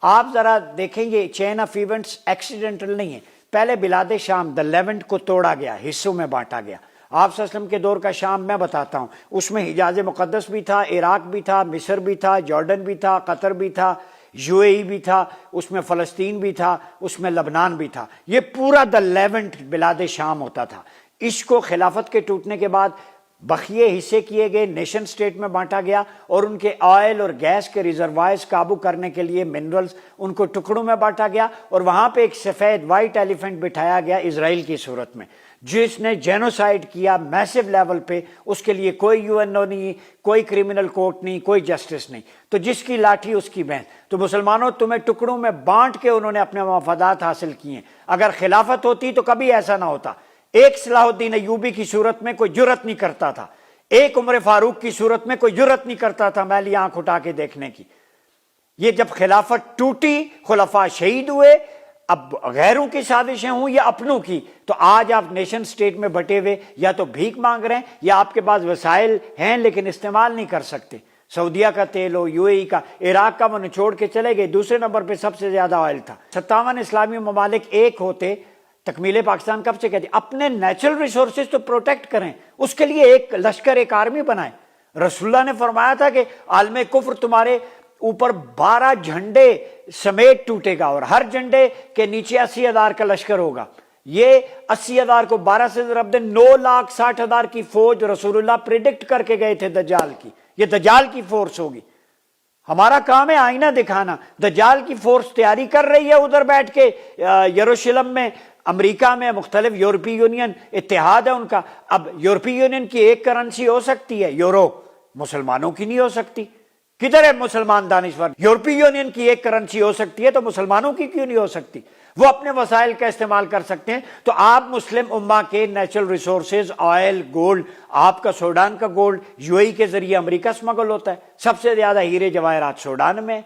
آپ ذرا دیکھیں یہ چین آف ایونٹس ایکسیڈنٹل نہیں ہے. پہلے بلاد شام دا لیونٹ کو توڑا گیا، حصوں میں بانٹا گیا. آپ صلی اللہ علیہ وسلم کے دور کا شام میں بتاتا ہوں، اس میں حجاز مقدس بھی تھا، عراق بھی تھا، مصر بھی تھا، جارڈن بھی تھا، قطر بھی تھا، یو اے ای بھی تھا، اس میں فلسطین بھی تھا، اس میں لبنان بھی تھا. یہ پورا دا لیونٹ بلاد شام ہوتا تھا. اس کو خلافت کے ٹوٹنے کے بعد بخیے حصے کیے گئے، نیشن سٹیٹ میں بانٹا گیا، اور ان کے آئل اور گیس کے ریزروائرز قابو کرنے کے لیے منرلز ان کو ٹکڑوں میں بانٹا گیا، اور وہاں پہ ایک سفید وائٹ ایلیفنٹ بٹھایا گیا اسرائیل کی صورت میں، جس نے جینوسائیڈ کیا میسو لیول پہ. اس کے لیے کوئی یو این او نہیں، کوئی کرمنل کورٹ نہیں، کوئی جسٹس نہیں. تو جس کی لاٹھی اس کی بھینس. تو مسلمانوں تمہیں ٹکڑوں میں بانٹ کے انہوں نے اپنے مفادات حاصل کیے. اگر خلافت ہوتی تو کبھی ایسا نہ ہوتا. ایک صلاح الدین ایوبی کی صورت میں کوئی جرت نہیں کرتا تھا، ایک عمر فاروق کی صورت میں کوئی جرت نہیں کرتا تھا میلی آنکھ اٹھا کے دیکھنے کی. یہ جب خلافت ٹوٹی، خلفاء شہید ہوئے، اب غیروں کی سازشیں ہوں یا اپنوں کی، تو آج آپ نیشن سٹیٹ میں بٹے ہوئے یا تو بھیک مانگ رہے ہیں یا آپ کے پاس وسائل ہیں لیکن استعمال نہیں کر سکتے. سعودیہ کا تیل ہو، یو اے ای کا، عراق کا وہ نچوڑ کے چلے گئے، دوسرے نمبر پہ سب سے زیادہ آئل تھا. 57 اسلامی ممالک ایک ہوتے، تکمیل پاکستان کب سے کہتے؟ اپنے نیچرل ریسورسز تو پروٹیکٹ کریں، اس کے لیے ایک لشکر، ایک آرمی بنائیں. رسول اللہ نے فرمایا تھا کہ عالم کفر تمہارے اوپر 12 جھنڈے سمیت ٹوٹے گا، اور ہر جھنڈے کے نیچے 80,000 کا لشکر ہوگا. یہ 80,000 کو 12 سے ضرب دیں، 9,60,000 کی فوج رسول اللہ پریڈکٹ کر کے گئے تھے دجال کی. یہ دجال کی فورس ہوگی. ہمارا کام ہے آئینہ دکھانا. دجال کی فورس تیاری کر رہی ہے ادھر بیٹھ کے یروشلم میں، امریکہ میں، مختلف یورپی یونین اتحاد ہے ان کا. اب یورپی یونین کی ایک کرنسی ہو سکتی ہے یورو، مسلمانوں کی نہیں ہو سکتی. کدھر ہے مسلمان دانشور؟ یورپی یونین کی ایک کرنسی ہو سکتی ہے تو مسلمانوں کی کیوں نہیں ہو سکتی؟ وہ اپنے وسائل کا استعمال کر سکتے ہیں. تو آپ مسلم امہ کے نیچرل ریسورسز، آئل، گولڈ، آپ کا سوڈان کا گولڈ یو اے ای کے ذریعے امریکہ سمگل ہوتا ہے. سب سے زیادہ ہیرے جواہرات سوڈان میں،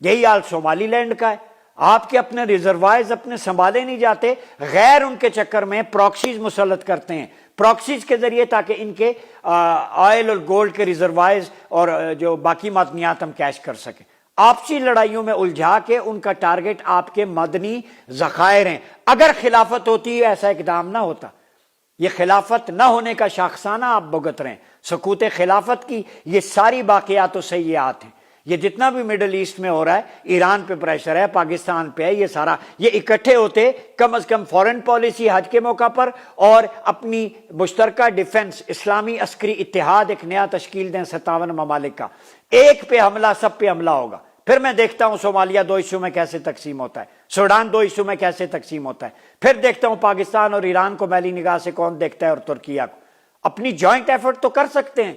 یہی حال صومالی لینڈ کا ہے. آپ کے اپنے ریزروائرز اپنے سنبھالے نہیں جاتے، غیر ان کے چکر میں پراکسیز مسلط کرتے ہیں، پراکسیز کے ذریعے، تاکہ ان کے آئل اور گولڈ کے ریزروائرز اور جو باقی معدنیات ہم کیش کر سکیں. آپسی لڑائیوں میں الجھا کے ان کا ٹارگٹ آپ کے مدنی ذخائر ہیں. اگر خلافت ہوتی ایسا اقدام نہ ہوتا. یہ خلافت نہ ہونے کا شاخسانہ آپ بھگت رہے ہیں. سقوط خلافت کی یہ ساری باقیات و سیئات ہیں. یہ جتنا بھی مڈل ایسٹ میں ہو رہا ہے، ایران پہ پریشر ہے، پاکستان پہ ہے، یہ سارا یہ اکٹھے ہوتے کم از کم فورن پالیسی حج کے موقع پر اور اپنی مشترکہ ڈیفنس اسلامی عسکری اتحاد ایک نیا تشکیل دیں 57 ممالک کا. ایک پہ حملہ سب پہ حملہ ہوگا. پھر میں دیکھتا ہوں صومالیہ 2 حصوں میں کیسے تقسیم ہوتا ہے، سوڈان 2 حصوں میں کیسے تقسیم ہوتا ہے. پھر دیکھتا ہوں پاکستان اور ایران کو میلی نگاہ سے کون دیکھتا ہے، اور ترکیہ کو. اپنی جوائنٹ ایفرٹ تو کر سکتے ہیں.